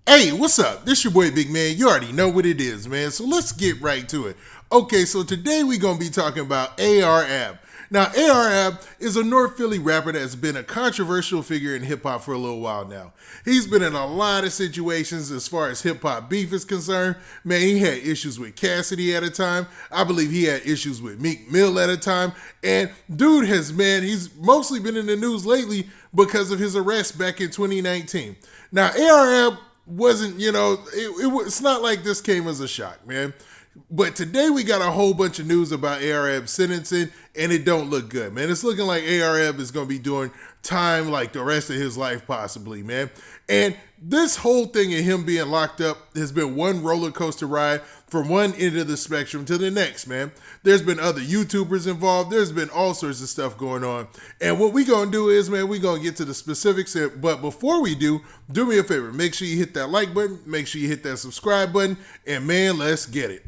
Hey, what's up? This your boy Big Man. You already know what it is, man. So let's get right to it. Okay, so today we're going to be talking about AR-Ab. Now, AR-Ab is a North Philly rapper that's been a controversial figure in hip-hop for a little while now. He's been in a lot of situations as far as hip-hop beef is concerned. Man, he had issues with Cassidy at a time. I believe he had issues with MeekMill at a time. And dude he's mostly been in the news lately because of his arrest back in 2019. Now, AR-Ab wasn't, it's not like this came as a shock, man. But today we got a whole bunch of news about AR-Ab's sentencing, and it don't look good, man. It's looking like AR-Ab is going to be doing time like the rest of his life, possibly, man. And this whole thing of him being locked up has been one roller coaster ride from one end of the spectrum to the next, man. There's been other YouTubers involved. There's been all sorts of stuff going on. And what we going to do is, man, we going to get to the specifics. But before we do me a favor. Make sure you hit that like button. Make sure you hit that subscribe button. And, man, let's get it.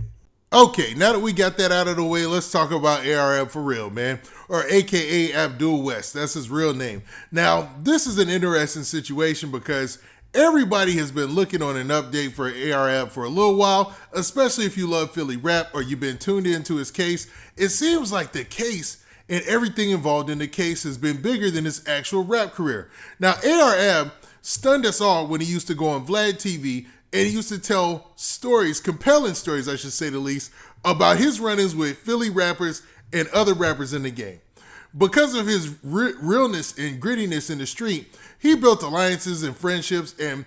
Okay, now that we got that out of the way, let's talk about AR-Ab for real, man, or AKA Abdul West. That's his real name. Now, this is an interesting situation because everybody has been looking on an update for AR-Ab for a little while, especially if you love Philly rap or you've been tuned into his case. It seems like the case and everything involved in the case has been bigger than his actual rap career. Now, AR-Ab stunned us all when he used to go on Vlad TV and he used to tell stories, compelling stories, I should say the least, about his run-ins with Philly rappers and other rappers in the game. Because of his realness and grittiness in the street, he built alliances and friendships and,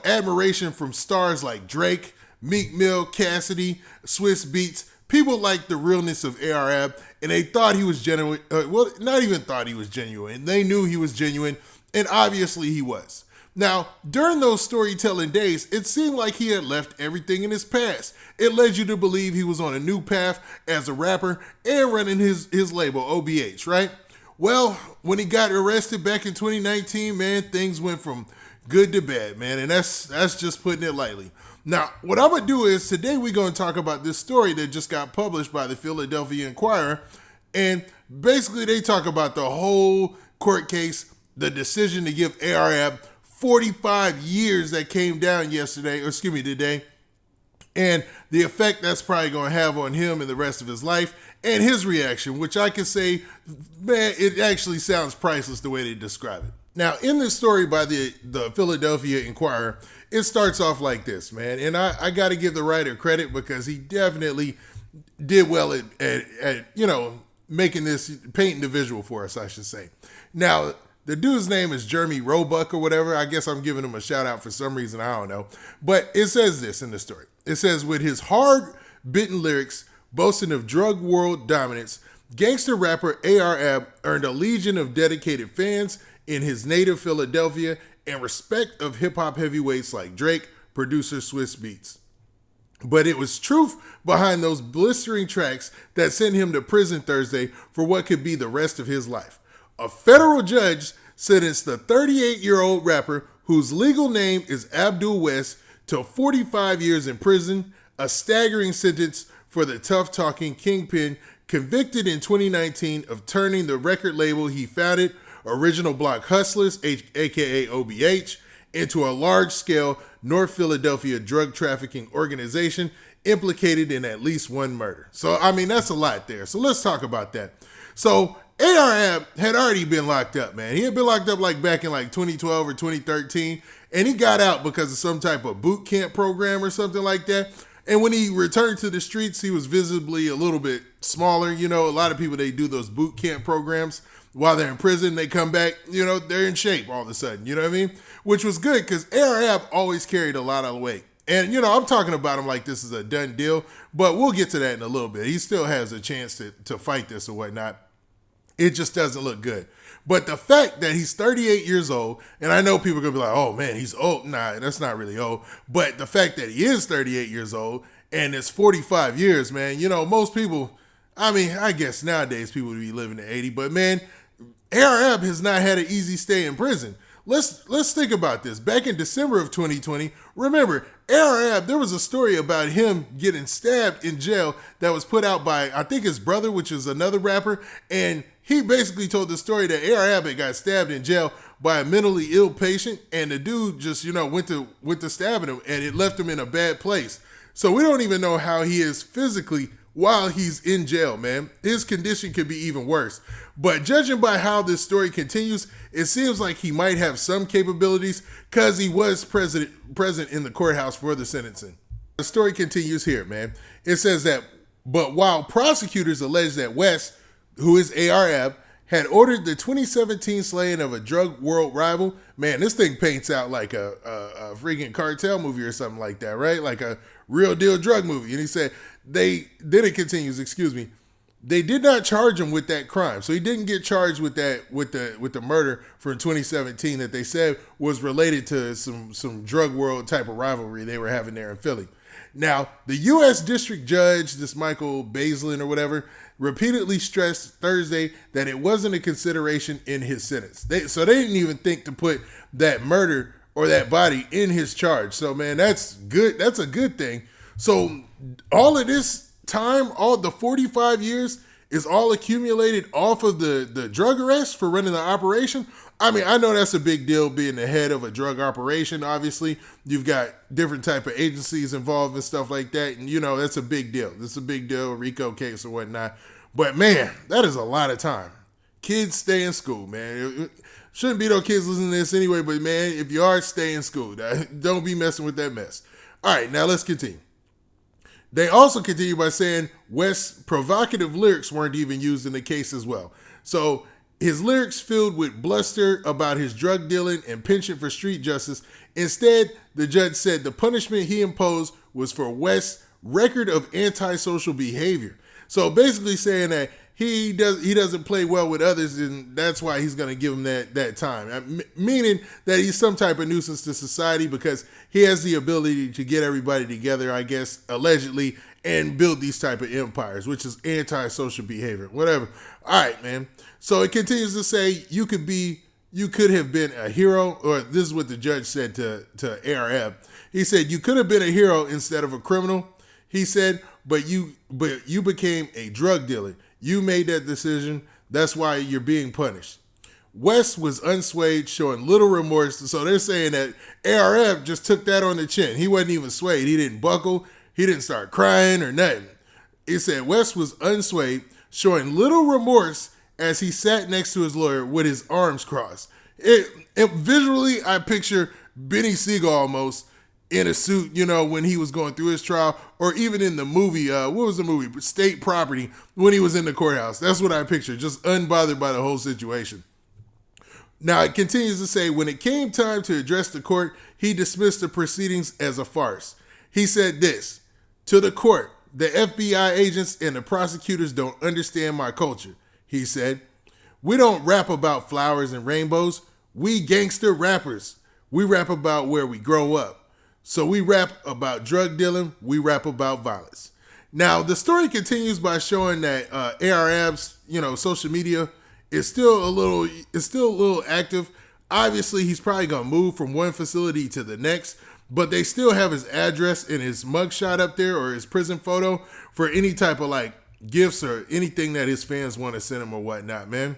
admiration from stars like Drake, MeekMill, Cassidy, Swiss Beats. People liked the realness of AR-Ab, and they thought he was genuine. Not even thought he was genuine. They knew he was genuine, and obviously he was. Now, during those storytelling days, it seemed like he had left everything in his past. It led you to believe he was on a new path as a rapper and running his label, OBH, right? Well, when he got arrested back in 2019, man, things went from good to bad, man, and that's just putting it lightly. Now, what I'm going to do is today we're going to talk about this story that just got published by the Philadelphia Inquirer, and basically they talk about the whole court case, the decision to give AR-Ab 45 years that came down today, and the effect that's probably going to have on him and the rest of his life, and his reaction, which I can say, man, it actually sounds priceless the way they describe it. Now, in this story by the Philadelphia Inquirer, it starts off like this, man, and I got to give the writer credit because he definitely did well at painting the visual for us, I should say. Now, the dude's name is Jeremy Roebuck or whatever. I guess I'm giving him a shout out for some reason. I don't know. But it says this in the story. It says, with his hard-bitten lyrics boasting of drug world dominance, gangster rapper AR-Ab earned a legion of dedicated fans in his native Philadelphia and respect of hip-hop heavyweights like Drake, producer Swiss Beats. But it was truth behind those blistering tracks that sent him to prison Thursday for what could be the rest of his life. A federal judge sentenced the 38-year-old rapper, whose legal name is Abdul West, to 45 years in prison, a staggering sentence for the tough-talking kingpin convicted in 2019 of turning the record label he founded, Original Block Hustlers, aka OBH, into a large-scale North Philadelphia drug trafficking organization implicated in at least one murder. So, that's a lot there. So let's talk about that. So, AR-Ab had already been locked up, man. He had been locked up back in 2012 or 2013, and he got out because of some type of boot camp program or something like that. And when he returned to the streets, he was visibly a little bit smaller. A lot of people, they do those boot camp programs while they're in prison. They come back, they're in shape all of a sudden, you know what I mean? Which was good because AR-Ab always carried a lot of weight. And, I'm talking about him like this is a done deal, but we'll get to that in a little bit. He still has a chance to fight this or whatnot. It just doesn't look good. But the fact that he's 38 years old, and I know people are going to be like, oh, man, he's old. Nah, that's not really old. But the fact that he is 38 years old and it's 45 years, man, most people, I guess nowadays people would be living to 80. But, man, AR-Ab has not had an easy stay in prison. Let's think about this. Back in December of 2020, remember, AR-Ab, there was a story about him getting stabbed in jail that was put out by, I think, his brother, which is another rapper, and he basically told the story that AR-Ab got stabbed in jail by a mentally ill patient, and the dude just, went to stabbing him, and it left him in a bad place. So we don't even know how he is physically while he's in jail, man. His condition could be even worse. But judging by how this story continues, it seems like he might have some capabilities because he was present in the courthouse for the sentencing. The story continues here, man. It says that, but while prosecutors allege that West, who is ARAB, had ordered the 2017 slaying of a drug world rival, man, this thing paints out like a freaking cartel movie or something like that, right? Like a real deal drug movie. And he said, it continues, they did not charge him with that crime. So he didn't get charged with that, with the murder from 2017 that they said was related to some drug world type of rivalry they were having there in Philly. Now, the U.S. District Judge, this Michael Baselin or whatever, repeatedly stressed Thursday that it wasn't a consideration in his sentence. So they didn't even think to put that murder or that body in his charge. So, man, that's good. That's a good thing. So all of this time, all the 45 years is all accumulated off of the drug arrest for running the operation. I mean, I know that's a big deal being the head of a drug operation. Obviously, you've got different type of agencies involved and stuff like that. And, that's a big deal. It's a big deal, RICO case or whatnot. But, man, that is a lot of time. Kids, stay in school, man. Shouldn't be no kids listening to this anyway, but, man, if you are, stay in school. Don't be messing with that mess. All right, now let's continue. They also continue by saying West's provocative lyrics weren't even used in the case as well. So his lyrics filled with bluster about his drug dealing and penchant for street justice. Instead, the judge said the punishment he imposed was for West's record of antisocial behavior. So basically saying that he doesn't play well with others, and that's why he's going to give him that time. Meaning that he's some type of nuisance to society because he has the ability to get everybody together, I guess, allegedly, and build these type of empires, which is antisocial behavior, whatever. All right, man. So it continues to say you could have been a hero, or this is what the judge said to ARAB. He said, you could have been a hero instead of a criminal. He said, but you became a drug dealer. You made that decision. That's why you're being punished. West was unswayed, showing little remorse. So they're saying that ARF just took that on the chin. He wasn't even swayed. He didn't buckle. He didn't start crying or nothing. It said West was unswayed, showing little remorse as he sat next to his lawyer with his arms crossed. Visually, I picture Benny Siegel almost in a suit, when he was going through his trial, or even in the movie, what was the movie? State Property, when he was in the courthouse. That's what I picture, just unbothered by the whole situation. Now, it continues to say, when it came time to address the court, he dismissed the proceedings as a farce. He said this, to the court, the FBI agents and the prosecutors don't understand my culture. He said, we don't rap about flowers and rainbows. We gangster rappers. We rap about where we grow up. So we rap about drug dealing, we rap about violence. Now, the story continues by showing that ARAB's, social media is still a little active. Obviously, he's probably going to move from one facility to the next, but they still have his address and his mugshot up there or his prison photo for any type of gifts or anything that his fans want to send him or whatnot, man.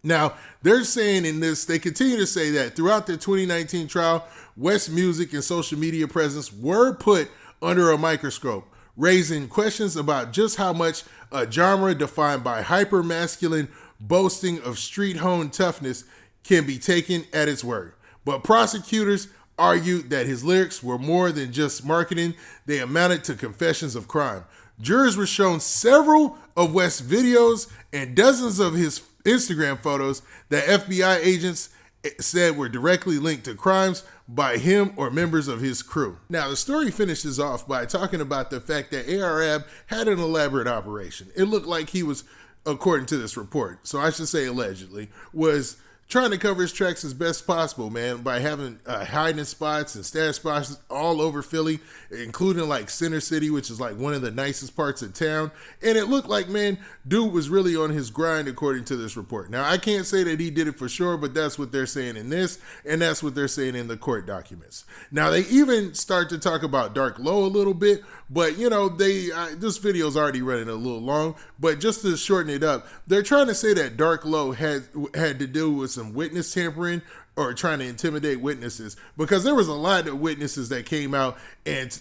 Now, they're saying in this, they continue to say that throughout the 2019 trial, West's music and social media presence were put under a microscope, raising questions about just how much a genre defined by hyper-masculine boasting of street-honed toughness can be taken at its word. But prosecutors argued that his lyrics were more than just marketing, they amounted to confessions of crime. Jurors were shown several of West's videos and dozens of his Instagram photos that FBI agents said were directly linked to crimes by him or members of his crew. Now, the story finishes off by talking about the fact that ARAB had an elaborate operation. It looked like he was, according to this report, so I should say allegedly, was trying to cover his tracks as best possible, man, by having hiding spots and stash spots all over Philly, including Center City, which is one of the nicest parts of town. And it looked like, man, dude was really on his grind, according to this report. Now, I can't say that he did it for sure, but that's what they're saying in this, and that's what they're saying in the court documents. Now, they even start to talk about Dark Low a little bit, but, this video's already running a little long, but just to shorten it up, they're trying to say that Dark Low had to do with some witness tampering or trying to intimidate witnesses, because there was a lot of witnesses that came out and,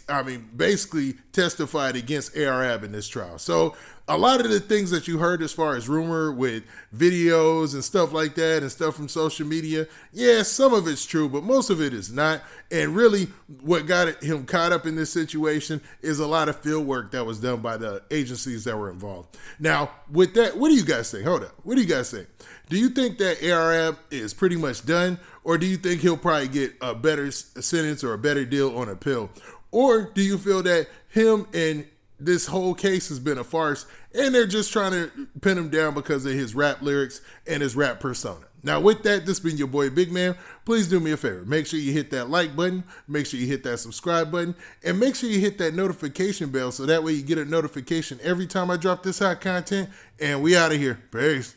basically testified against ARAB in this trial. So a lot of the things that you heard as far as rumor with videos and stuff like that and stuff from social media, yeah, some of it's true, but most of it is not. And really what got him caught up in this situation is a lot of field work that was done by the agencies that were involved. Now, with that, what do you guys think? Hold up. What do you guys think? Do you think that ARAB is pretty much done, or do you think he'll probably get a better sentence or a better deal on appeal? Or do you feel that him and this whole case has been a farce and they're just trying to pin him down because of his rap lyrics and his rap persona? Now, with that, this has been your boy Big Man. Please do me a favor. Make sure you hit that like button. Make sure you hit that subscribe button. And make sure you hit that notification bell so that way you get a notification every time I drop this hot content. And we out of here. Peace.